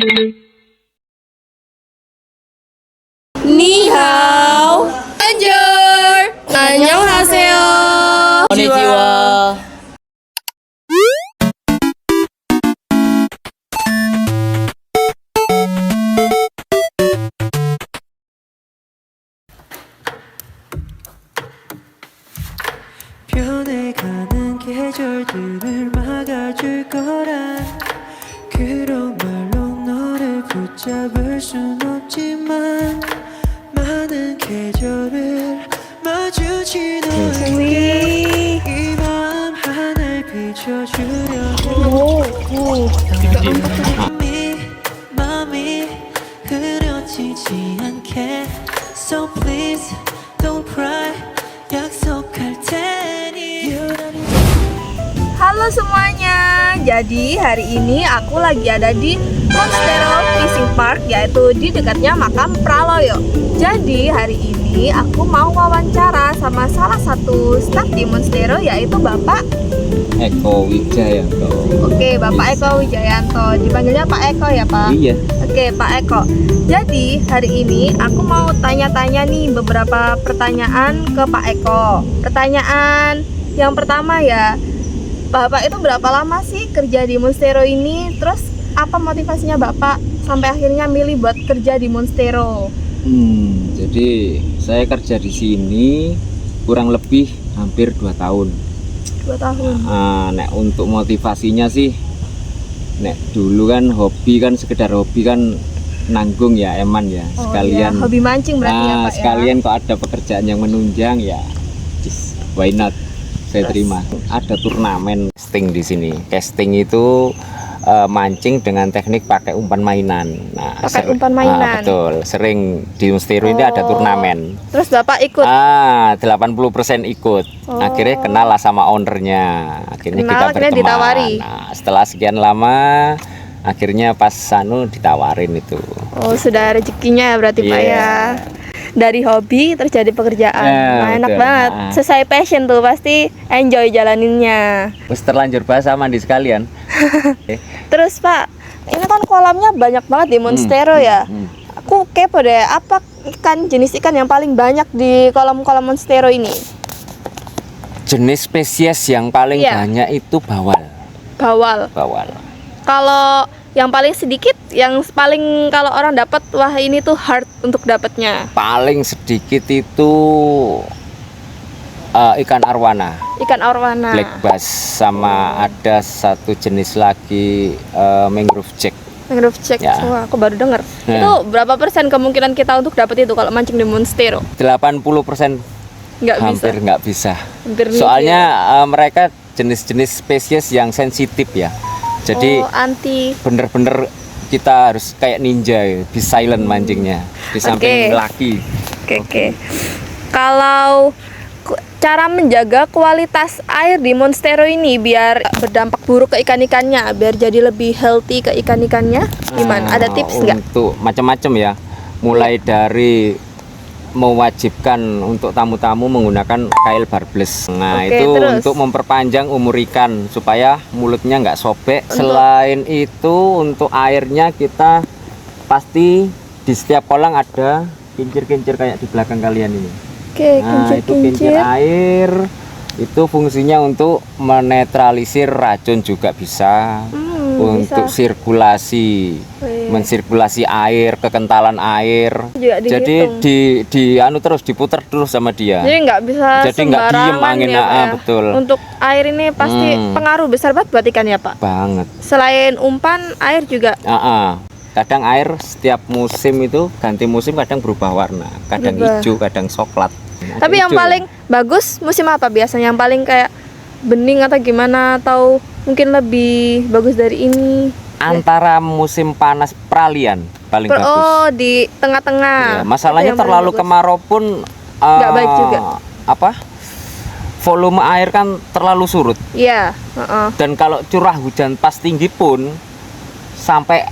Ni hao. Bonjour. Annyeonghaseyo. Konnichiwa. 변해가는 계절들을 막아줄 거란 그런 말로 너를 붙잡을 순 없지만 많은 계절을 마주친 너에게 이 마음 하나를 비춰주려고 마음이 흐려지지 않게 So please don't cry 약속할 테니 Halo semuanya. Jadi hari ini aku lagi ada di Monstero Fishing Park, yaitu di dekatnya makam Praloyo. Jadi hari ini aku mau wawancara sama salah satu staf di Monstero, yaitu Bapak Eko Wijayanto. Oke, Bapak Eko Wijayanto. Dipanggilnya Pak Eko ya, Pak? Iya. Oke, Pak Eko. Jadi hari ini aku mau tanya-tanya nih beberapa pertanyaan ke Pak Eko. Pertanyaan yang pertama ya, Bapak itu berapa lama sih kerja di Monstero ini? Terus apa motivasinya Bapak sampai akhirnya milih buat kerja di Monstero? Jadi saya kerja di sini kurang lebih hampir 2 tahun. 2 tahun. Nek untuk motivasinya sih, nek dulu kan hobi kan sekedar hobi kan nanggung ya eman ya, sekalian iya. Hobi mancing berarti ya, Pak, sekalian kok ada pekerjaan yang menunjang ya, why not? Saya terima. Ada turnamen casting di sini. Casting itu mancing dengan teknik pakai umpan mainan. Nah, pakai umpan mainan. Betul. Sering di Monstero ini ada turnamen. Terus Bapak ikut? 80% ikut. Akhirnya kenal lah sama ownernya. Akhirnya kita berteman. Ditawari. Nah, setelah sekian lama akhirnya pas ditawarin itu. Oh, sudah rezekinya ya berarti Pak ya. Dari hobi terjadi pekerjaan. Enak betul. banget. Sesuai passion tuh, pasti enjoy jalaninnya. Terus terlanjur bahasa mandi sekalian. Terus Pak, ini kan kolamnya banyak banget di Monstero ya. Aku kepo deh, apa jenis ikan yang paling banyak di kolam-kolam Monstero ini? Jenis spesies yang paling banyak itu bawal. Bawal. Kalau yang paling sedikit, yang paling kalau orang dapat, wah ini tuh hard untuk dapatnya. Paling sedikit itu ikan arwana. Ikan arwana. Black bass, sama ada satu jenis lagi mangrove jack. Mangrove jack, ya. Wah, aku baru dengar. Itu berapa persen kemungkinan kita untuk dapat itu kalau mancing di Monstero? 80% hampir nggak bisa. Soalnya mereka jenis-jenis spesies yang sensitif ya. Jadi bener-bener kita harus kayak ninja ya, be silent mancingnya di samping laki. Oke. Kalau cara menjaga kualitas air di Monstero ini biar berdampak buruk ke ikan-ikannya, biar jadi lebih healthy ke ikan-ikannya, gimana? Ada tips nggak? Untuk macam-macam ya, mulai dari mewajibkan untuk tamu-tamu menggunakan kail barbless. Nah, itu terus untuk memperpanjang umur ikan supaya mulutnya nggak sobek. Selain itu untuk airnya kita pasti di setiap kolam ada kincir-kincir kayak di belakang kalian ini. Nah, itu kincir air itu fungsinya untuk menetralisir racun juga bisa. Untuk sirkulasi, mensirkulasi air, kekentalan air. Jadi terus diputar terus sama dia. Jadi nggak bisa diem angin ya, betul. Untuk air ini pasti pengaruh besar banget buat ikan ya Pak. Banget. Selain umpan, air juga. Kadang air setiap musim itu ganti musim, kadang berubah warna, kadang hijau, kadang coklat. Tapi yang paling bagus musim apa biasanya? Yang paling kayak bening atau gimana, atau mungkin lebih bagus dari ini? Antara musim panas peralihan paling bagus. Oh, di tengah-tengah. Masalahnya terlalu kemarau pun nggak baik juga. Volume air kan terlalu surut. Iya. Dan kalau curah hujan pas tinggi pun sampai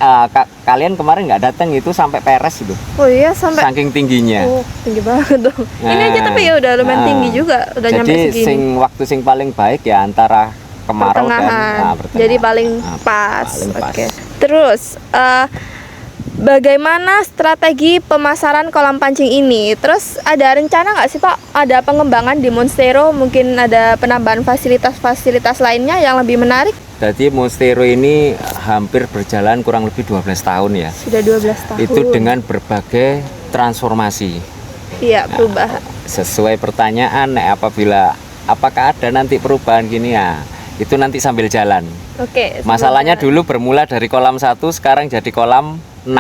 kalian kemarin nggak datang itu sampai peres itu. Oh iya, sampai saking tingginya. Oh, tinggi banget dong. Ini aja tapi ya udah lumayan tinggi juga, udah nyampe segini. Jadi waktu paling baik ya antara kemarau dan pertengahan. Jadi paling pas. Paling pas. Oke. Terus bagaimana strategi pemasaran kolam pancing ini? Terus ada rencana nggak sih Pak? Ada pengembangan di Monstero? Mungkin ada penambahan fasilitas-fasilitas lainnya yang lebih menarik? Jadi Monstero ini hampir berjalan kurang lebih 12 tahun ya. Sudah 12 tahun. Itu dengan berbagai transformasi. Iya, perubahan. Sesuai pertanyaan, apakah ada nanti perubahan gini ya? Itu nanti sambil jalan. Oke. Masalahnya dulu bermula dari kolam 1, sekarang jadi kolam 6.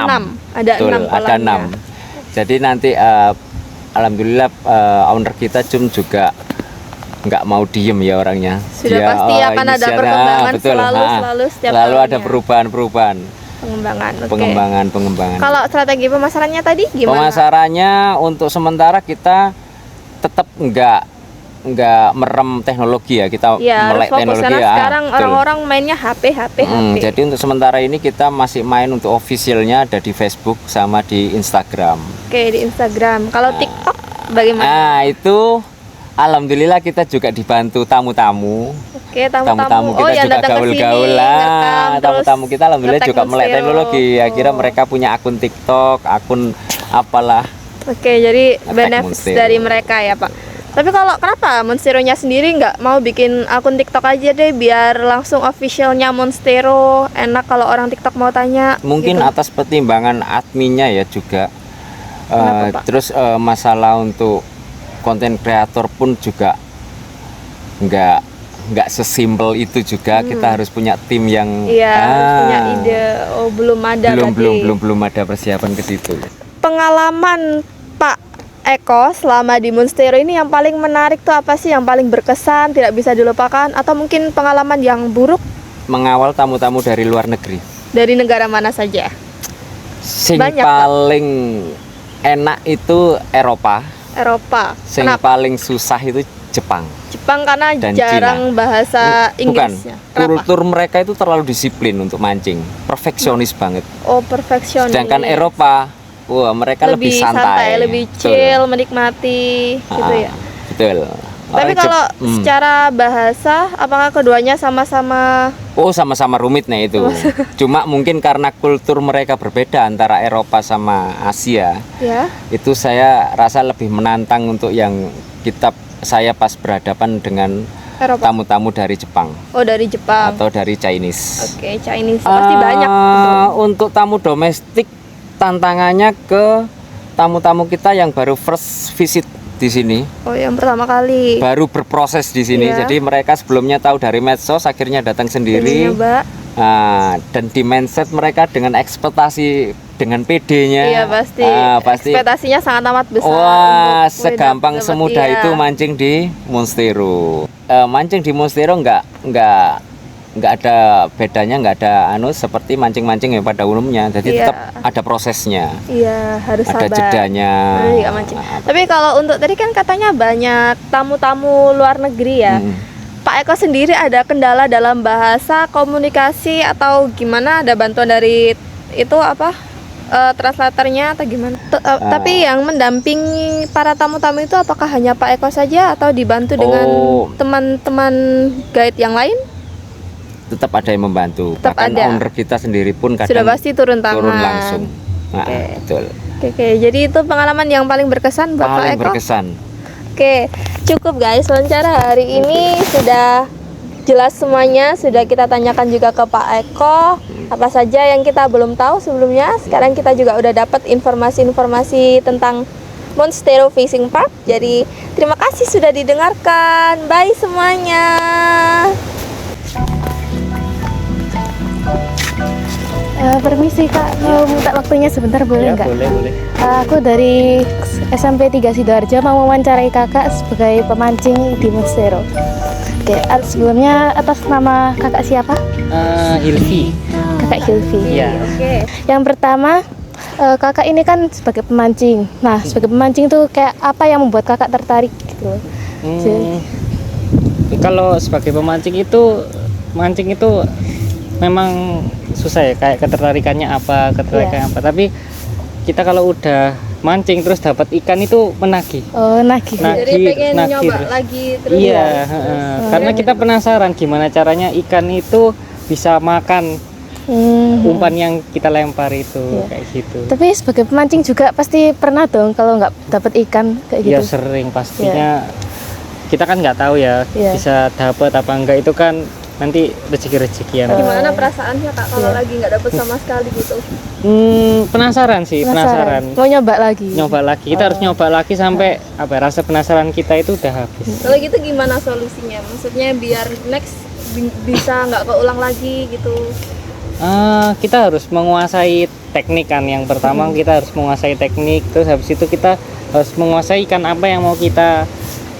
Ada Betul, 6 ada kolamnya. 6. Jadi nanti alhamdulillah owner kita juga nggak mau diem ya orangnya. Sudah pasti akan ada inisiatif. perkembangan betul. selalu setiap Selalu ada tahunnya. perubahan. Pengembangan. Oke. Pengembangan. Kalau strategi pemasarannya tadi gimana? Pemasarannya untuk sementara kita tetap nggak merem teknologi ya, kita Ya, harus melek fokus teknologi karena ya. sekarang Betul. orang-orang mainnya HP. Jadi untuk sementara ini kita masih main untuk officialnya ada di Facebook sama di Instagram. Oke, di Instagram. Kalau TikTok bagaimana? Nah itu alhamdulillah kita juga dibantu tamu-tamu. Oke, tamu-tamu. Kita yang juga datang ke sini, gaul-gaul lah. ngerekam, terus Tamu-tamu kita alhamdulillah ngetek juga melek Monstero. teknologi. Akhirnya mereka punya akun TikTok, akun apalah. Oke, jadi Ngetek benefit Monstero. dari mereka ya Pak. Tapi kalau kenapa Monstero-nya sendiri nggak mau bikin akun TikTok aja deh, biar langsung officialnya Monstero, enak kalau orang TikTok mau tanya. Mungkin gitu. atas pertimbangan adminnya ya juga. Kenapa, Pak? Terus masalah untuk konten kreator pun juga nggak sesimpel itu juga. Kita harus punya tim yang Iya, harus punya ide. Oh, belum ada berarti. belum ada persiapan ke situ. Pengalaman Pak Eko selama di Monstero ini yang paling menarik tuh apa sih? Yang paling berkesan, tidak bisa dilupakan, atau mungkin pengalaman yang buruk Mengawal tamu-tamu dari luar negeri. dari negara mana saja? Sing Banyak, Pak. paling enak itu Eropa. Sing Kenapa? paling susah itu Jepang. Jepang karena Dan jarang bahasa Bukan, Inggrisnya. Kenapa? kultur mereka itu terlalu disiplin untuk mancing, perfeksionis banget. Oh, perfeksionis. Sedangkan Eropa, wah mereka lebih santai, lebih Betul. chill, menikmati gitu Ah, ya. Betul. Tapi kalau Hmm. secara bahasa, apakah keduanya sama-sama? Oh sama-sama rumitnya itu. Cuma mungkin karena kultur mereka berbeda antara Eropa sama Asia, Ya. itu saya rasa lebih menantang untuk yang saya pas berhadapan dengan Eropa. tamu-tamu dari Jepang Oh, dari Jepang. atau dari Chinese. Oke, Chinese pasti banyak. Untuk tamu domestik tantangannya ke tamu-tamu kita yang baru first visit di sini, Oh, yang pertama kali. baru berproses di sini. Iya. Jadi mereka sebelumnya tahu dari medsos, akhirnya datang Ini sendiri. nyoba. Dan di mindset mereka dengan ekspektasi dengan PD-nya. Iya, pasti. Pasti. Ekspektasinya sangat amat besar. Wah, untuk segampang dapat, semudah iya. itu mancing di Monstero. Mancing di Monstero nggak ada bedanya, nggak ada seperti mancing-mancing yang pada umumnya. Jadi Iya. tetap ada prosesnya, Iya, harus ada sabar. jedanya. Iya, mancing. Tapi kalau untuk tadi kan katanya banyak tamu-tamu luar negeri ya. Mm. Pak Eko sendiri ada kendala dalam bahasa, komunikasi, atau gimana? Ada bantuan dari itu apa? Translatornya atau gimana? Tapi yang mendampingi para tamu-tamu itu apakah hanya Pak Eko saja atau dibantu dengan Oh. teman-teman guide yang lain? Tetap ada yang membantu. Tetap Bahkan ada. owner kita sendiri pun kadang Sudah pasti turun tangan. turun langsung. Nah, Oke. betul. Oke, jadi itu pengalaman yang paling berkesan buat Pak Paling Eko. berkesan. Oke, cukup guys. Wawancara hari ini sudah jelas semuanya. Sudah kita tanyakan juga ke Pak Eko apa saja yang kita belum tahu sebelumnya. Sekarang kita juga udah dapat informasi-informasi tentang Monstero Fishing Park. Jadi terima kasih sudah didengarkan. Bye semuanya. Permisi Kak, mau minta waktunya sebentar boleh nggak? Boleh. Aku dari SMP 3 Sidoarjo mau mewawancarai kakak sebagai pemancing di Monstero. Oke, sebelumnya atas nama kakak siapa? Hilvi. Kakak Hilvi. Iya. Oke. Yang pertama, kakak ini kan sebagai pemancing. Nah, sebagai pemancing tuh kayak apa yang membuat kakak tertarik gitu? Kalau sebagai pemancing itu, mancing itu memang susah ya, kayak ketertarikannya apa. Tapi kita kalau udah mancing terus dapat ikan itu menagih. Oh, nagih. Jadi pengen nagih nyoba terus. lagi terus. Iya, ya? karena kita penasaran gimana caranya ikan itu bisa makan umpan yang kita lempar itu Iya. kayak gitu. Tapi sebagai pemancing juga pasti pernah dong kalau nggak dapat ikan kayak Ya gitu. sering pastinya. Kita kan nggak tahu ya Iya. bisa dapat apa enggak, itu kan nanti rezeki-rezekian. Gimana perasaannya Kak kalau Iya. lagi nggak dapet sama sekali gitu? Penasaran sih, penasaran. Mau nyoba lagi. Nyoba lagi. Kita harus nyoba lagi sampai apa rasa penasaran kita itu udah habis. Kalau gitu gimana solusinya? Maksudnya biar next bisa nggak keulang lagi gitu. Kita harus menguasai teknik kan. Yang pertama kita harus menguasai teknik, terus habis itu kita harus menguasai ikan apa yang mau kita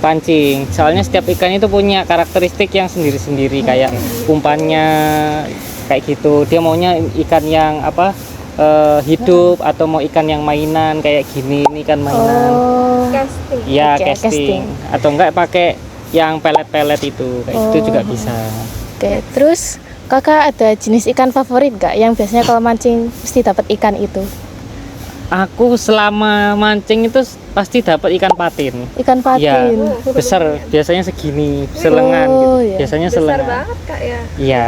pancing. Soalnya setiap ikan itu punya karakteristik yang sendiri-sendiri, kayak umpannya kayak gitu. Dia maunya ikan yang apa hidup atau mau ikan yang mainan kayak gini, ini ikan mainan. Oh. Casting. Iya, Oke, casting. Atau enggak pakai yang pelet-pelet itu, kayak gitu juga bisa. Oke, terus kakak ada jenis ikan favorit nggak yang biasanya kalau mancing mesti dapat ikan itu? Aku selama mancing itu pasti dapat ikan patin. Ikan Iya, patin. besar, biasanya segini, selengan gitu. Oh, iya. Biasanya Besar selengan. banget Kak ya. Iya,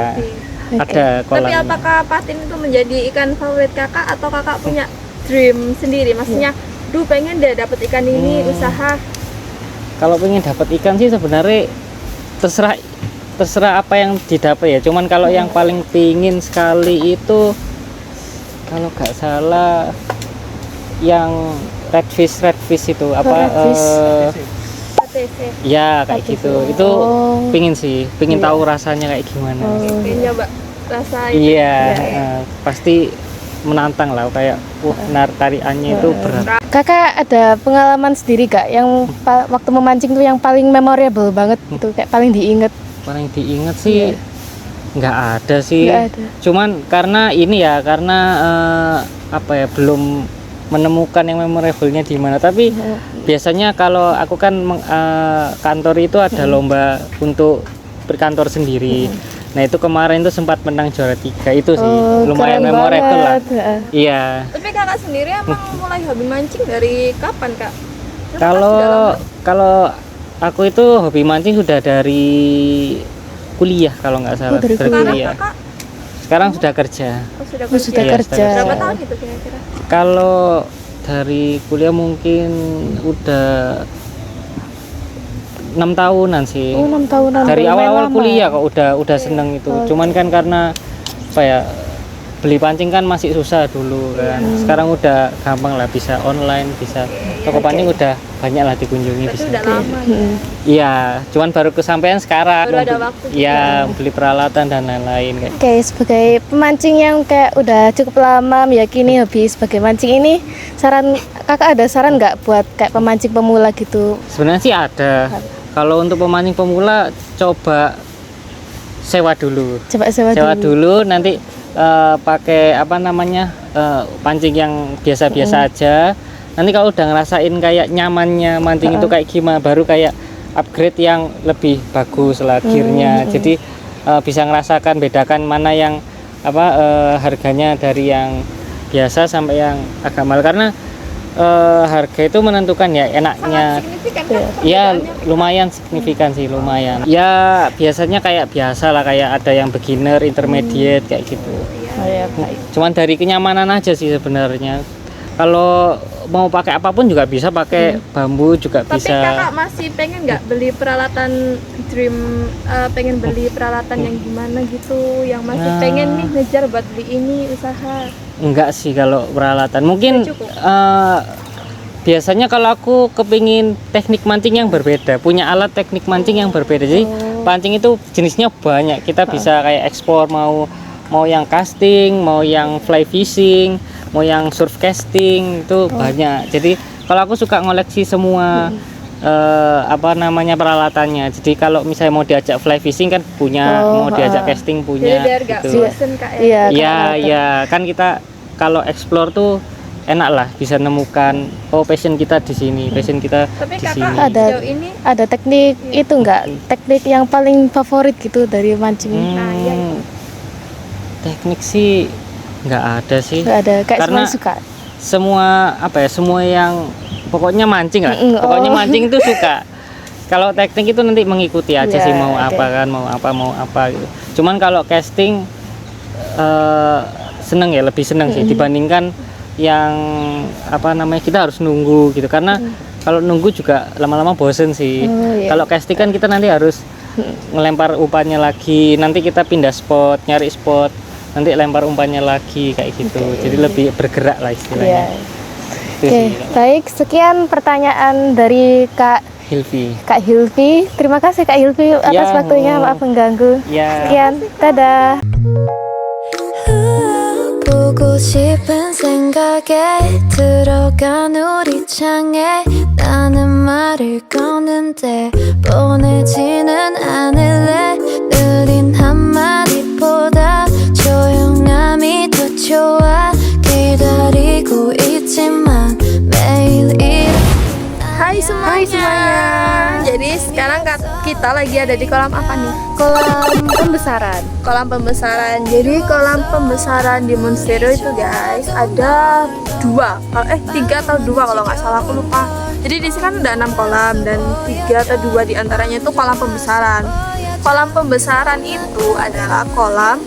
Oke. ada Tapi kolamnya. apakah patin itu menjadi ikan favorit Kakak atau Kakak punya dream sendiri? Maksudnya, duh pengen deh dapet ikan ini usaha. Kalau pengen dapat ikan sih sebenarnya terserah apa yang didapat ya. Cuman kalau yang paling pingin sekali itu kalau nggak salah yang redfish itu apa? redfish. ATV. Ya kayak gitu. Itu Oh. pingin sih, pingin Iya. tahu rasanya kayak gimana. Oh. Pengen nyoba rasa itu. Iya, pasti menantang lah, kayak tariannya itu berat. Kakak ada pengalaman sendiri gak yang waktu memancing tuh yang paling memorable banget tuh kayak paling diinget? Paling diingat sih nggak ada sih. Nggak ada. Cuman karena ini ya, karena apa ya, belum menemukan yang memorable-nya di mana. Tapi biasanya kalau aku kan kantor itu ada lomba untuk berkantor sendiri. Nah itu kemarin itu sempat menang juara 3 itu sih, lumayan keren memorable lah. banget. Heeh. Iya. Tapi Kakak sendiri emang mulai hobi mancing dari kapan Kak? Kan Kalau sudah lama. kalau aku itu hobi mancing sudah dari kuliah kalau nggak salah. dari Dari Sekarang kuliah. Kakak Sekarang sudah kerja. sudah Oh, sudah Iya, kerja. sudah Berapa kerja. tahun itu kira-kira? Kalau dari kuliah mungkin udah 6 tahunan sih. Oh, 6 tahunan. Dari lumayan awal-awal lama. kuliah kok udah seneng itu. Cuman kan karena apa ya, beli pancing kan masih susah dulu kan. Sekarang udah gampang lah, bisa online, bisa toko pancing udah banyak lah dikunjungi di Berarti sini. udah lama ya. Iya, cuman baru kesampaian sekarang. Baru ada waktu juga. Iya, beli peralatan dan lain-lain kayak. Oke, sebagai pemancing yang kayak udah cukup lama meyakini hobi sebagai mancing ini, kakak ada saran nggak buat kayak pemancing pemula gitu? Sebenarnya sih ada. Kalau untuk pemancing pemula coba sewa dulu. Coba sewa Dulu nanti pakai apa namanya pancing yang biasa-biasa aja. Nanti kalau udah ngerasain kayak nyamannya mancing itu kayak gimana, baru kayak upgrade yang lebih bagus lah gearnya. Jadi bisa ngerasakan bedakan mana yang apa harganya dari yang biasa sampai yang agak mahal, karena harga itu menentukan ya enaknya. Signifikan kan? Ya lumayan signifikan sih, lumayan. Ya biasanya kayak biasa lah, kayak ada yang beginner, intermediate kayak gitu. Oh, ya, baik. Cuman dari kenyamanan aja sih sebenarnya. Kalau mau pakai apapun juga bisa, pakai bambu juga Tapi bisa. Kakak masih pengen nggak beli peralatan pengen beli peralatan yang gimana gitu, yang masih Nah. pengen nih ngejar buat beli ini usaha. Enggak sih kalau peralatan. Mungkin Udah cukup? biasanya kalau aku kepingin teknik mancing yang berbeda, punya alat teknik mancing yang berbeda. Jadi pancing itu jenisnya banyak. Kita bisa kayak ekspor, mau yang casting, mau yang fly fishing, mau yang surf casting, itu banyak. Jadi kalau aku suka ngoleksi semua apa namanya peralatannya. Jadi kalau misalnya mau diajak fly fishing kan punya, mau diajak casting Jadi punya biar nggak gitu. bosen Kak ya. Iya, Iya, iya, kan kita kalau explore tuh enak lah, bisa nemukan passion kita di sini, passion kita Tapi di Kakak sini. Ada. sejauh ini ada teknik itu nggak? Teknik yang paling favorit gitu dari mancing? Nah, iya itu. Teknik sih nggak ada sih. Nggak ada, kayak Karena semua suka. semua apa ya, semua yang pokoknya mancing lah. Pokoknya mancing itu suka. Kalau teknik itu nanti mengikuti aja Iya, sih, mau oke. apa kan, mau apa gitu. Cuman kalau casting seneng ya, lebih seneng sih dibandingkan yang apa namanya kita harus nunggu gitu, karena kalau nunggu juga lama-lama bosen sih. Kalau casting kan kita nanti harus ngelempar umpannya lagi, nanti kita pindah spot, nyari spot, nanti lempar umpannya lagi kayak gitu. Jadi lebih bergerak lah istilahnya. Oke, baik, sekian pertanyaan dari Kak Hilvi. Terima kasih Kak Hilvi atas waktunya, maaf mengganggu. Sekian, dadah. 보고 싶은 생각에 들어간 우리 창에 나는 말을 거는데 보내지는 않을래. 느린 한마디보다 조용함이 더 좋아. 기다리고 있지만 매일 Hai semuanya. Jadi sekarang kita lagi ada di kolam apa nih? Kolam pembesaran. Kolam pembesaran. Jadi kolam pembesaran di Monstero itu guys ada 3 atau 2 kalau nggak salah, aku lupa. Jadi di sini kan ada 6 kolam dan 3 atau 2 diantaranya itu kolam pembesaran. Kolam pembesaran itu adalah kolam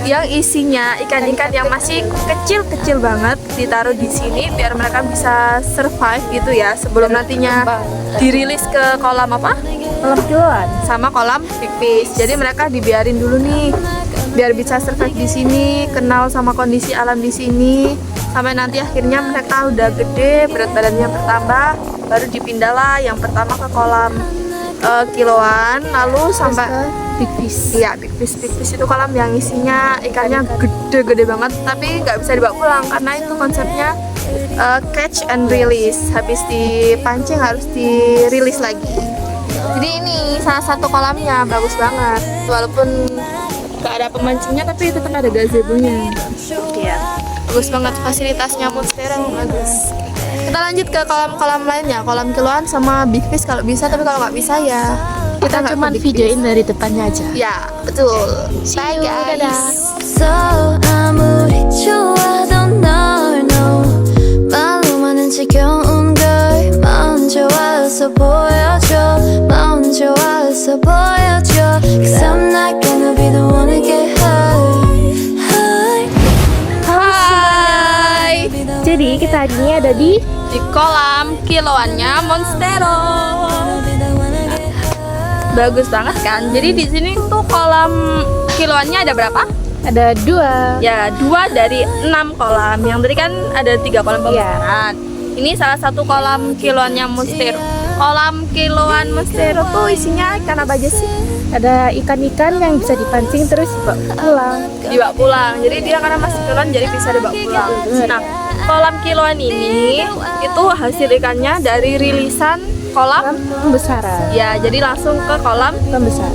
yang isinya ikan-ikan yang masih kecil-kecil banget ditaruh di sini biar mereka bisa survive gitu ya, sebelum nantinya dirilis ke kolam apa? Kolam kiloan Sama kolam big fish. Jadi mereka dibiarin dulu nih biar bisa survive di sini, kenal sama kondisi alam di sini sampai nanti akhirnya mereka udah gede, berat badannya bertambah, baru dipindah lah yang pertama ke kolam kiloan, lalu sampai big fish. Iya, big fish itu kolam yang isinya ikannya gede-gede banget, tapi nggak bisa dibawa pulang karena itu konsepnya catch and release. Habis dipancing harus dirilis lagi. Jadi ini salah satu kolamnya, bagus banget. Walaupun nggak ada pemancingnya, tapi tetap ada gazebo-nya. Iya, bagus banget fasilitasnya, Monstero bagus. Kita lanjut ke kolam-kolam lainnya, kolam kiloan sama big fish kalau bisa, tapi kalau nggak bisa ya Kita nggak cuma ke big videoin fish. dari depannya aja. Ya, betul. Bye you, guys. dadah. So 아무리 좋아도 널 know 말로만은 지겨운 걸 먼저 와서 보여줘. 먼저 와서 보여줘. 'Cause I'm not gonna be the one to get hurt. Hai. Jadi kita hari ini ada di Kolam kiloannya Monstero. Bagus banget kan? Jadi di sini tuh kolam kiloannya ada berapa? ada 2. Ya, 2 dari 6 kolam. Yang tadi kan ada 3 kolam pembesaran. Ini salah satu kolam kiloannya Monstero. Kolam kiloan Monstero tuh isinya ikan apa aja sih? Ada ikan-ikan yang bisa dipancing terus dibawa pulang. Jadi dia karena masih kiloan jadi bisa dibawa pulang. Nah, kolam kiloan ini itu hasil ikannya dari rilisan kolam Pembesaran. ya, jadi langsung ke kolam Pembesaran.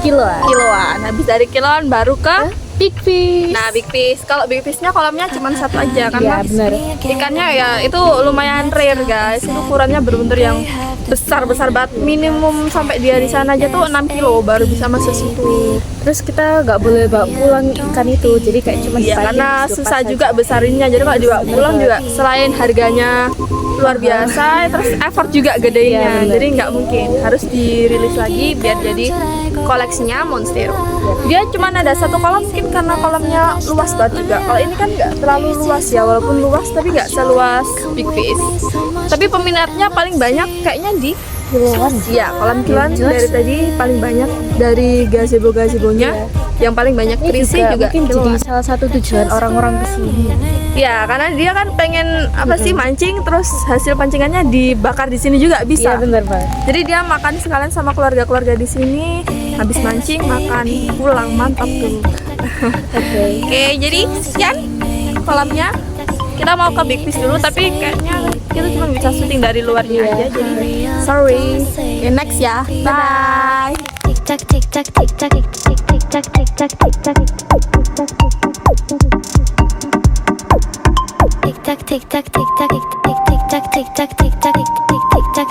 Kiloan. kiloan. Habis dari kiloan baru ke Big fish. nah big fish. Kalau big fishnya kolamnya cuma 1 aja Iya karena benar. ikannya ya itu lumayan rare guys. Itu ukurannya bener-bener yang besar banget. Minimum sampai dia di sana aja tuh 6 kilo baru bisa masuk situ. Terus kita nggak boleh bawa pulang ikan itu, jadi kayak cuma Ya dipancing, karena terus susah lepas juga besarinnya. Jadi kalau dibawa pulang juga selain harganya luar biasa, terus effort juga Iya, gedenya. bener. Jadi nggak mungkin, harus dirilis lagi biar jadi koleksinya Monstero. Dia cuma ada 1 kolam mungkin karena kolamnya luas banget juga. Kalau ini kan nggak terlalu luas ya, walaupun luas tapi nggak seluas big fish. Tapi peminatnya paling banyak kayaknya di kiloan. ya kolam kiloan dari tadi paling banyak dari gazebo-gazebonya. Yang paling banyak Ini terisi juga mungkin jadi kiloan. salah satu tujuan orang-orang kesini. Ya, karena dia kan pengen apa sih mancing, terus hasil pancingannya dibakar di sini juga bisa. Iya benar banget. Jadi dia makan sekalian sama keluarga-keluarga di sini, habis mancing makan pulang, mantap tuh. Oke, jadi sekian kolamnya. Kita mau ke big fish dulu, tapi kayaknya kita cuma bisa syuting dari luarnya aja. Jadi sorry. Okay, next ya. Bye. 틱tak 틱tak 틱tak 틱tak 틱tak 틱tak 틱tak 틱tak 틱tak 틱tak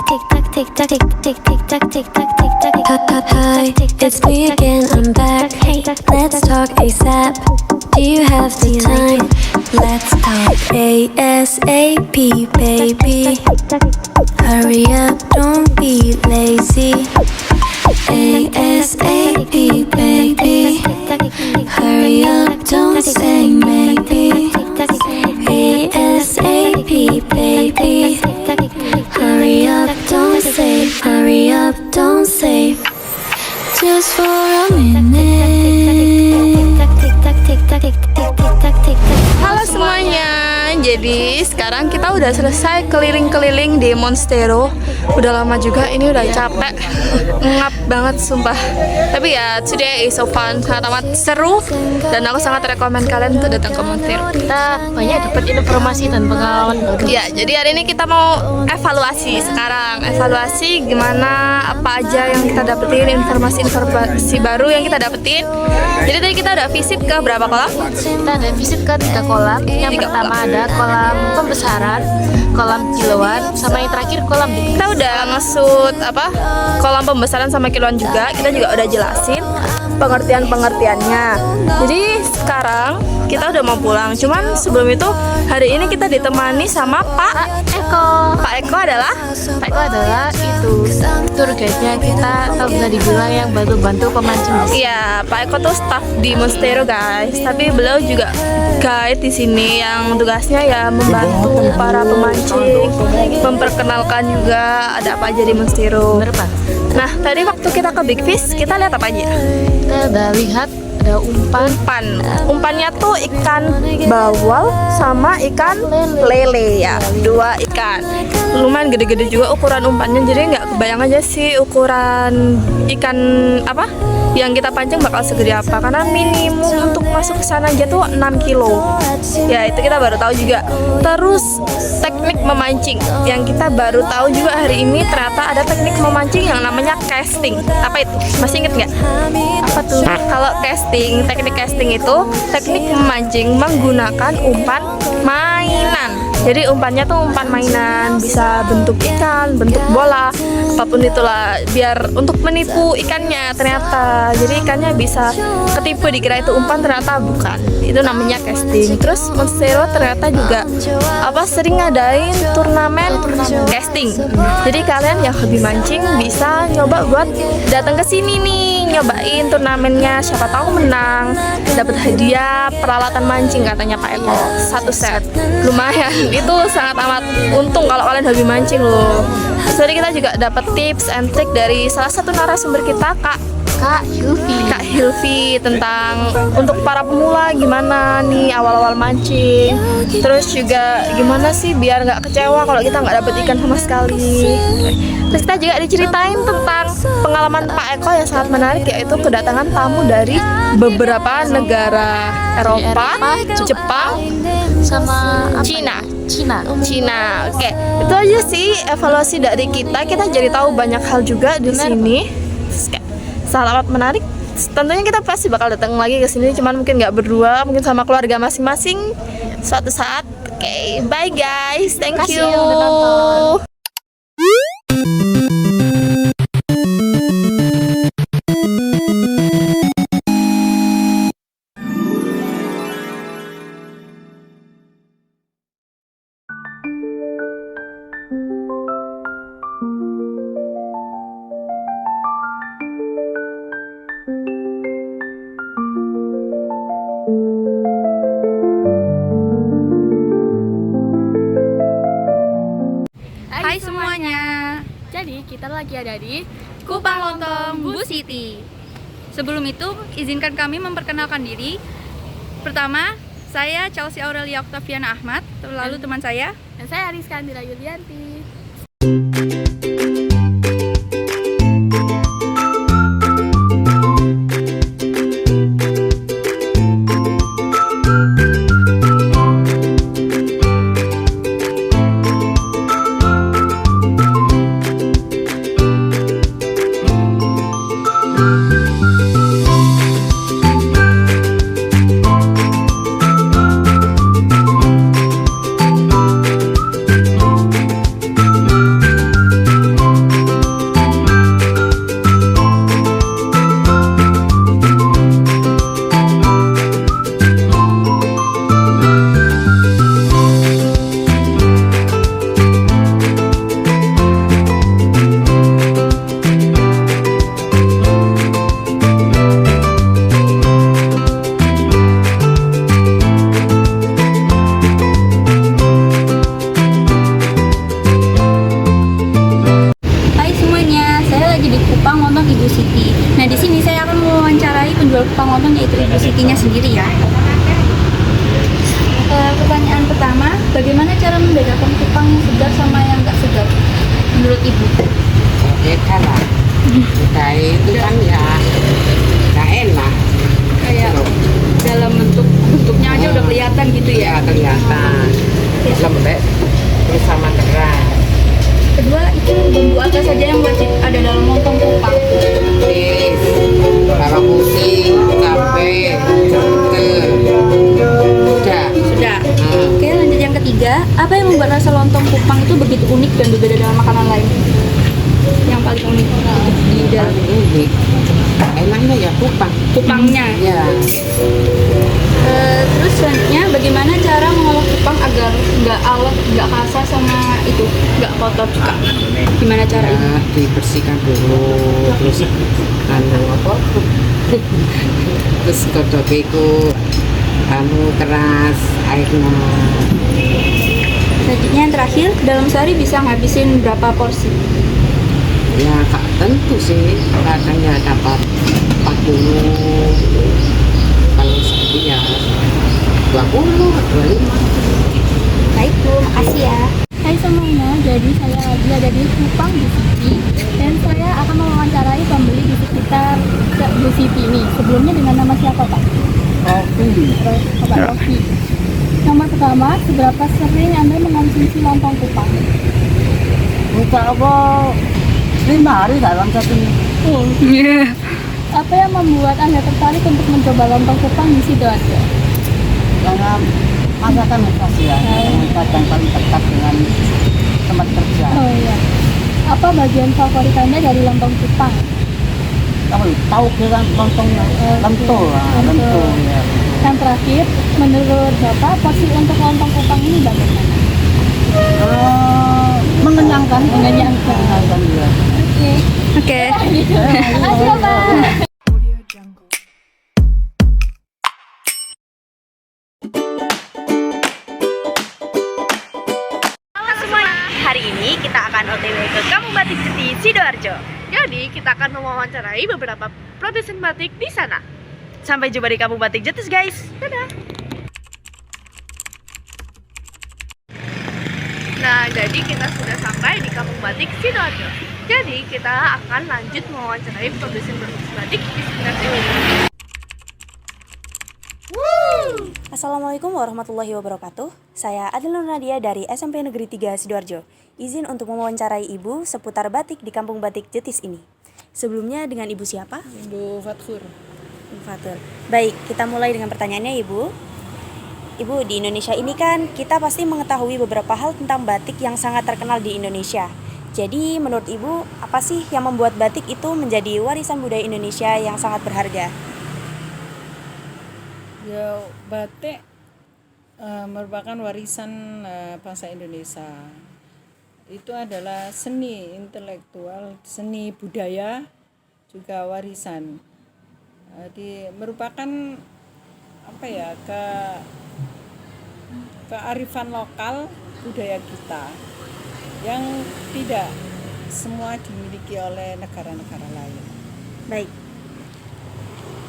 틱tak 틱tak 틱tak 틱tak 틱tak Hi, it's me again, I'm back. Hey, let's talk ASAP. Do you have the time? Let's talk ASAP, baby. Hurry up, don't be lazy. ASAP, baby. Hurry up, don't say maybe. ASAP, baby. Hurry up, don't say. Hurry up, don't say. Just for a minute. Halo semuanya, jadi sekarang kita udah selesai keliling-keliling di Monstero. Udah lama juga, ini udah capek, ngap banget sumpah. Tapi ya, today is so fun, sangat amat seru. Dan aku sangat rekomen kalian untuk datang ke Monstero. Kita banyak dapat informasi dan pengalaman baru. Ya, jadi hari ini kita mau evaluasi sekarang. Evaluasi gimana, apa aja yang kita dapetin, informasi baru yang kita dapetin. Jadi tadi kita udah visit ke berapa kolam? Kita ada visit ke 3 kolam. Yang pertama ada kolam pembesaran, kolam kiloan, sama yang terakhir kolam dikit. Kita udah ngesut kolam pembesaran sama kiloan juga. Kita juga udah jelasin pengertiannya. Jadi sekarang kita udah mau pulang. Cuman sebelum itu hari ini kita ditemani sama Pak Eko. Pak Eko adalah itu tour guide-nya kita, atau bisa dibilang yang bantu pemancing. iya, Pak Eko tuh staff di Monstero guys. Tapi beliau juga guide di sini yang tugasnya ya membantu para pemancing, memperkenalkan juga ada apa aja di Monstero. Bener, Pak. Nah, tadi waktu kita ke Big Fish, kita lihat apa aja? Kita udah lihat ada umpan. Umpannya tuh ikan bawal sama ikan lele ya, 2 ikan. Lumayan gede-gede juga ukuran umpannya, jadi nggak kebayang aja sih ukuran ikan yang kita pancing bakal segede apa, karena minimum untuk masuk ke sana aja tuh 6 kilo. Ya itu kita baru tahu juga. Terus teknik memancing yang kita baru tahu juga hari ini, ternyata ada teknik memancing yang namanya casting. Apa itu? Masih inget nggak? Apa tuh? Kalau teknik casting itu teknik memancing menggunakan umpan mainan. Jadi umpannya tuh umpan mainan, bisa bentuk ikan, bentuk bola, apapun itulah, biar untuk menipu ikannya ternyata. Jadi ikannya bisa ketipu, dikira itu umpan ternyata bukan. Itu namanya casting. Terus Monstero ternyata juga sering ngadain turnamen casting. Jadi kalian yang hobi mancing bisa nyoba buat datang ke sini nih, nyobain turnamennya, siapa tahu menang, dapat hadiah peralatan mancing katanya Pak Eko, 1 set. Lumayan, itu sangat amat untung kalau kalian hobi mancing loh. Jadi kita juga dapat tips and trick dari salah satu narasumber kita, Kak Hilvi, tentang untuk para pemula gimana nih awal-awal mancing. Terus juga gimana sih biar nggak kecewa kalau kita nggak dapet ikan sama sekali. Terus kita juga diceritain tentang pengalaman Pak Eko yang sangat menarik, yaitu kedatangan tamu dari beberapa negara Eropa, Jepang, sama Cina. Cina. Oke, itu aja sih evaluasi dari kita. Kita jadi tahu banyak hal juga di sini. Sangat amat menarik. Tentunya kita pasti bakal datang lagi ke sini, cuman mungkin nggak berdua, mungkin sama keluarga masing-masing suatu saat. Oke, bye guys. Thank you. yang udah nonton. Hai semuanya. Jadi kita lagi ada di Kupang Lontong Bu Siti. Sebelum itu, izinkan kami memperkenalkan diri. Pertama, saya Chelsea Aurelia Octaviana Ahmad, lalu teman saya. dan saya Ariska Andira Yulianti. memilikinya sendiri ya. Pertanyaan pertama, bagaimana cara membedakan kupang yang segar sama yang nggak segar menurut Ibu? Beda lah. Kita itu kan ya nggak enak. Kayak dalam bentuknya aja udah kelihatan gitu ya. Ya kelihatan. Lembek terus sama keras. Kedua, itu bumbu apa saja yang wajib ada dalam lontong kupang? Tis, bawang putih, cabai, jeruk. Udah. Sudah. Oke, lanjut yang ketiga. Apa yang membuat rasa lontong kupang itu begitu unik dan berbeda dengan makanan lain? Yang paling unik di dalam Ini enaknya ya kupangnya. Ya. Terus selanjutnya, bagaimana cara mengolah kupang agar nggak alot, nggak kasar sama itu, nggak kotor juga? Gimana cara itu? Ya, dibersihkan dulu terus apa terus kodok itu keras airnya. Selanjutnya yang terakhir, dalam sehari bisa ngabisin berapa porsi? Ya kak tentu sih, kadang ya dapat 40, kalau seperti ya 20, 25. Baik Bu, makasih ya. Hai semuanya, jadi saya lagi ada di Kupang Bu Siti dan saya akan mewawancarai pembeli di sekitar Bu Siti ini. Sebelumnya dengan nama siapa Pak? Pak Rofi. Nomor pertama, seberapa sering Anda mengonsumsi lontong kupang? Buka apa 5 hari dalam satu minggu. Apa yang membuat Anda tertarik untuk mencoba lontong kupang di Sidoarjo? Karena masakan khas ya, yang paling dekat dengan tempat kerja. Oh iya. Apa bagian favorit Anda dari lontong kupang? Kamu tahu kan lontongnya, lentur lah, lentur ya. Yang terakhir, menurut Bapak, porsi untuk lontong kupang ini bagaimana? Mengenyangkan. Mengenyangkan. Ya. Oke. Terima kasih ya Pak. Halo semuanya, hari ini kita akan OTW ke Kampung Batik Jeti Sidoarjo. Jadi kita akan mewawancarai beberapa produsen batik di sana. Sampai jumpa di Kampung Batik Jetis guys. Dadah. Nah, jadi kita sudah sampai di Kampung Batik Sidoarjo. Jadi kita akan lanjut mewawancarai produsen batik di sekitar sini. Assalamualaikum warahmatullahi wabarakatuh. Saya Adil Nur Nadia dari SMP Negeri 3 Sidoarjo. Izin untuk mewawancarai Ibu seputar batik di Kampung Batik Jetis ini. Sebelumnya dengan Ibu siapa? Ibu Fathur. Ibu Fathur. Baik, kita mulai dengan pertanyaannya Ibu. Ibu, di Indonesia ini kan kita pasti mengetahui beberapa hal tentang batik yang sangat terkenal di Indonesia. Jadi menurut Ibu, apa sih yang membuat batik itu menjadi warisan budaya Indonesia yang sangat berharga? Ya, batik merupakan warisan bangsa Indonesia. Itu adalah seni intelektual, seni budaya, juga warisan. Merupakan apa ya, kearifan lokal budaya kita yang tidak semua dimiliki oleh negara-negara lain. Baik.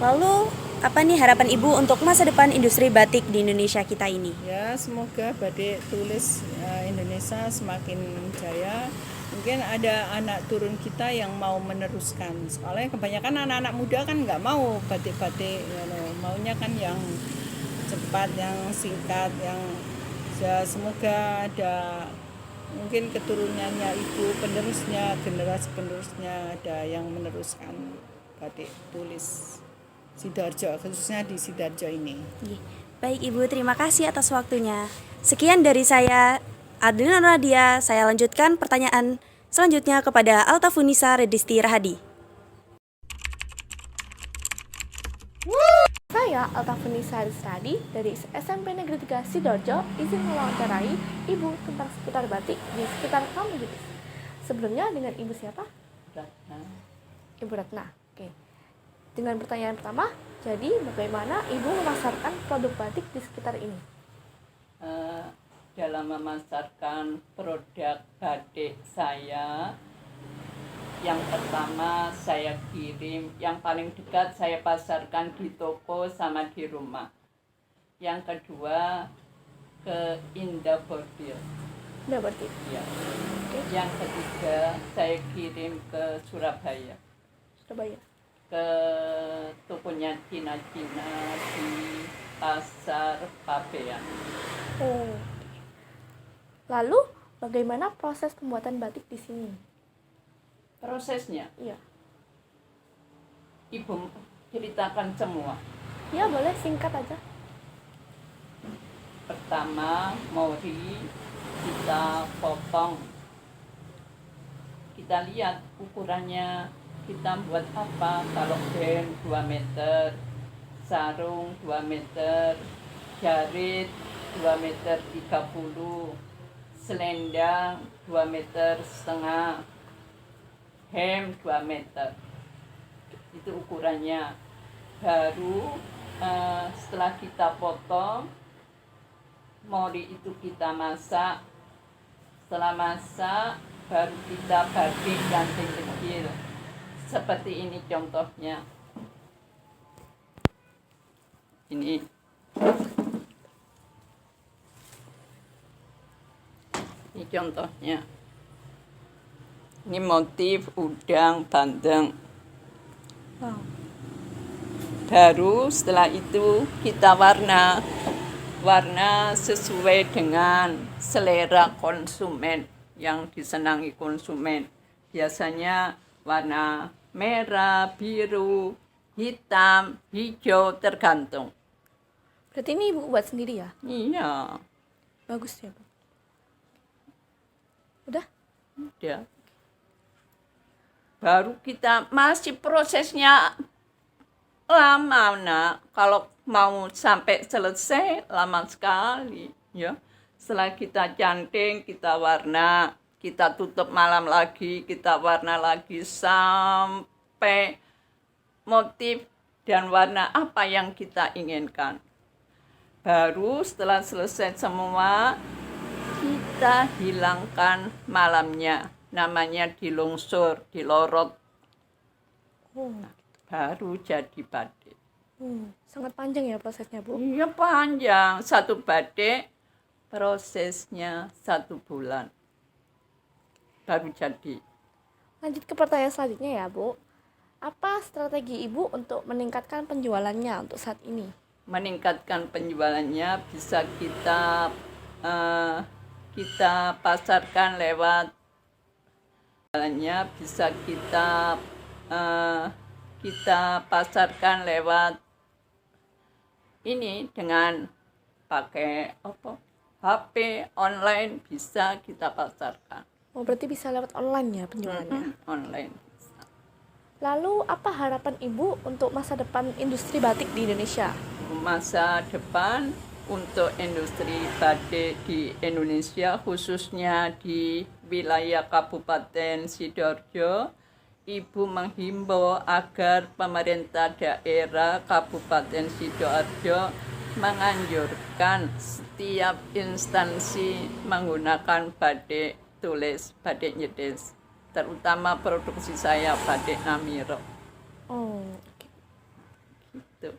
Lalu apa nih harapan Ibu untuk masa depan industri batik di Indonesia kita ini? Ya, semoga batik tulis Indonesia semakin jaya. Mungkin ada anak turun kita yang mau meneruskan. Soalnya kebanyakan anak-anak muda kan nggak mau batik-batik, maunya kan yang cepat, yang singkat, yang ya, semoga ada mungkin keturunannya Ibu, penerusnya, generasi penerusnya ada yang meneruskan batik tulis Sidoarjo, khususnya di Sidoarjo ini. Baik Ibu, terima kasih atas waktunya. Sekian dari saya, Adlina Nadia. Saya lanjutkan pertanyaan selanjutnya kepada Altafunisa Redisti Rahadi. Saya Altafunisa Redisti dari SMP Negeri 3 Sidoarjo, izin mewawancarai Ibu tentang seputar batik di sekitar Kampung Jetis. Sebelumnya dengan Ibu siapa? Ratna. Ibu Ratna. Oke. Dengan pertanyaan pertama, jadi bagaimana Ibu memasarkan produk batik di sekitar ini? Dalam memasarkan produk batik saya Yang pertama saya kirim, yang paling dekat saya pasarkan di toko sama di rumah. Yang kedua ke Indah Bordil. Udah berarti. Ya. Yang ketiga saya kirim ke Surabaya. Surabaya. Ke tokonya Cina-Cina di Pasar Pabean. Oh. Lalu bagaimana proses pembuatan batik di sini? Prosesnya? Iya. Ibu ceritakan semua. Ya boleh, singkat aja. Pertama, mori kita potong. Kita lihat ukurannya, kita buat apa. Kalau band 2 meter, sarung 2 meter, jarit 2 meter 30, selendang 2 meter setengah, hem 2 meter. Itu ukurannya. Baru setelah kita potong, mori itu kita masak. Setelah masak, baru kita batik ganting kecil. Seperti ini contohnya. Ini. Ini contohnya. Ini motif udang bandeng. Wow. Baru setelah itu kita warna sesuai dengan selera konsumen yang disenangi konsumen. Biasanya warna merah, biru, hitam, hijau, tergantung. Berarti ini Ibu buat sendiri ya? Iya. Bagus ya, Bu. Udah? Udah. Baru kita masih prosesnya lama, Nak. Kalau mau sampai selesai lama sekali, ya. Setelah kita canting, kita warna, kita tutup malam lagi, kita warna lagi sampai motif dan warna apa yang kita inginkan. Baru setelah selesai semua, kita hilangkan malamnya. Namanya dilungsur, dilorot. Baru jadi batik. Sangat panjang ya prosesnya, Bu? Iya, panjang. Satu batik prosesnya 1 bulan. Baru jadi. Lanjut ke pertanyaan selanjutnya ya, Bu. Apa strategi Ibu untuk meningkatkan penjualannya untuk saat ini? Meningkatkan penjualannya bisa kita pasarkan lewat bisa kita pasarkan lewat ini dengan pakai HP online bisa kita pasarkan. Oh, berarti bisa lewat online ya penjualannya? Online. Lalu apa harapan Ibu untuk masa depan industri batik di Indonesia? Masa depan untuk industri batik di Indonesia, khususnya di wilayah Kabupaten Sidoarjo, Ibu menghimbau agar pemerintah daerah Kabupaten Sidoarjo menganjurkan setiap instansi menggunakan batik tulis, batik nyedes, terutama produksi saya batik Namiro. Oh, gitu.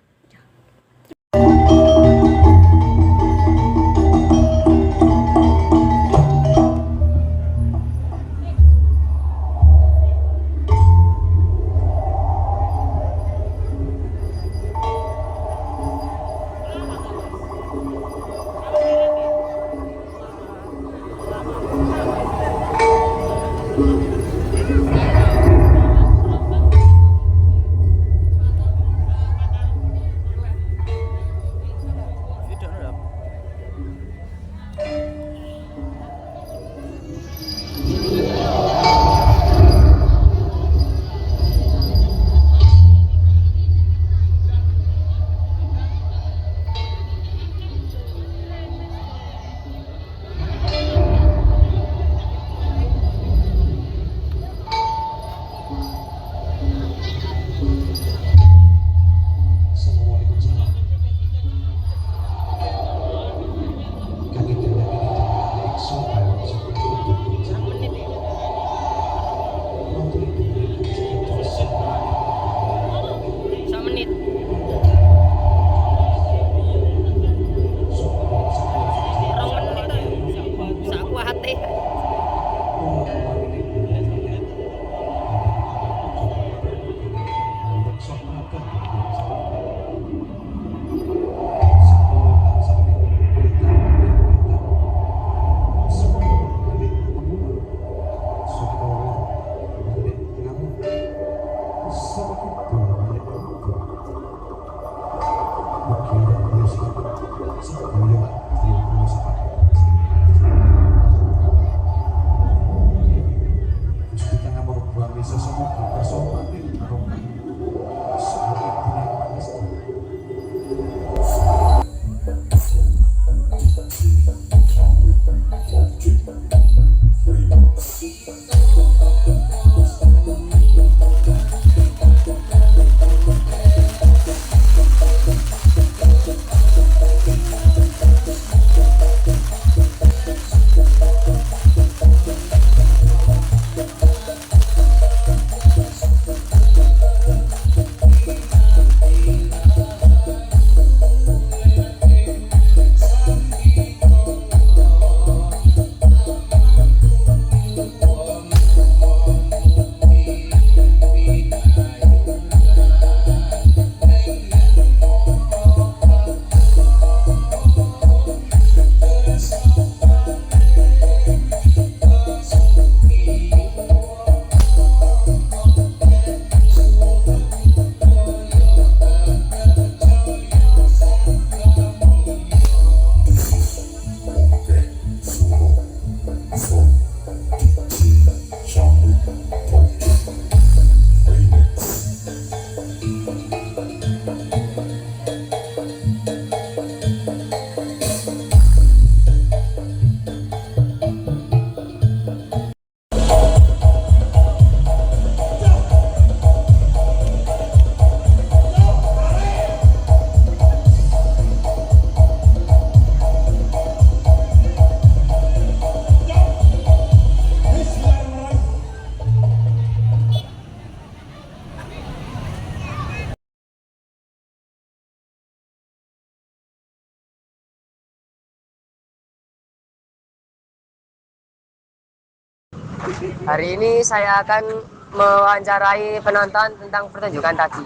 Hari ini saya akan mewawancarai penonton tentang pertunjukan tadi.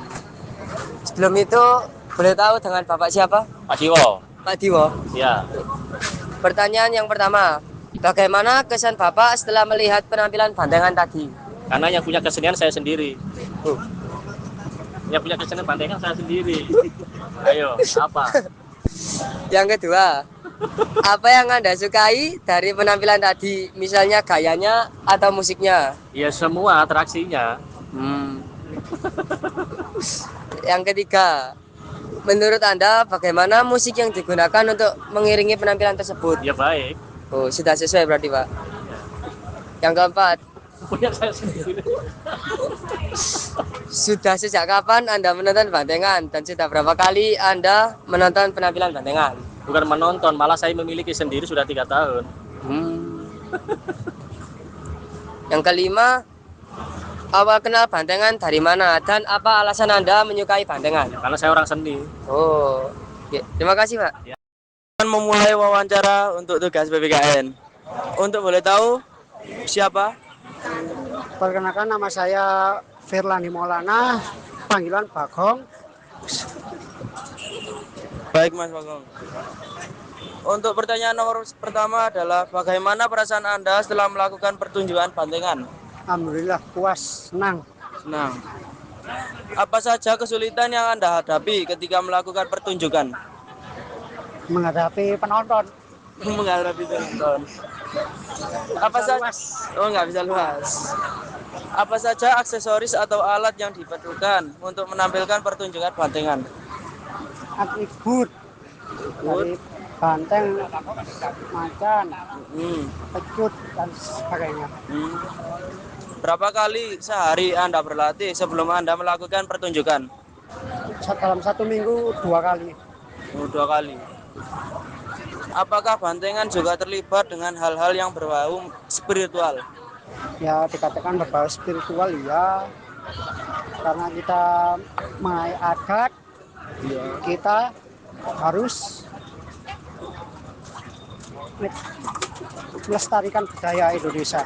Sebelum itu, boleh tahu dengan Bapak siapa? Pak Diwo. Pak Diwo? Ya. Pertanyaan yang pertama, bagaimana kesan Bapak setelah melihat penampilan bandengan tadi? Karena yang punya kesenian saya sendiri. Yang punya kesenian bandengan saya sendiri. Ayo, apa? Yang kedua, apa yang Anda sukai dari penampilan tadi? Misalnya gayanya atau musiknya? Ya semua atraksinya. Yang ketiga, menurut Anda bagaimana musik yang digunakan untuk mengiringi penampilan tersebut? Ya baik. Oh, sudah sesuai berarti, Pak. Yang keempat, Punya saya sendiri. sudah sejak kapan Anda menonton bandengan dan sudah berapa kali Anda menonton penampilan bandengan? Bukan menonton, malah saya memiliki sendiri sudah 3 tahun. Yang kelima, awal kenal bandengan dari mana dan apa alasan Anda menyukai bandengan? Karena saya orang seni. Oh, ya, terima kasih, Pak. Ya. Memulai wawancara untuk tugas PPKN. Untuk boleh tahu siapa? Perkenalkan, nama saya Firlani Maulana, panggilan Bagong. Baik Mas Bagong. Untuk pertanyaan nomor pertama adalah bagaimana perasaan Anda setelah melakukan pertunjukan bandengan? Alhamdulillah puas, senang. Senang. Apa saja kesulitan yang Anda hadapi ketika melakukan pertunjukan? Menghadapi penonton. Menghadapi penonton. Apa saja? Oh, nggak bisa luas. Apa saja aksesoris atau alat yang diperlukan untuk menampilkan pertunjukan bandengan? Atribut dari banteng, macan, pecut dan sebagainya. Berapa kali sehari Anda berlatih sebelum Anda melakukan pertunjukan? Dalam 1 minggu 2 kali. 2 kali. Apakah bandengan juga terlibat dengan hal-hal yang berbau spiritual? Ya, dikatakan berbau spiritual ya, karena kita mengenai adat, kita harus melestarikan budaya Indonesia.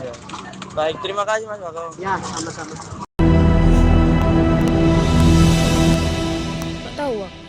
Ya. Baik, terima kasih Mas Bagong. Ya, sama-sama. Tahu.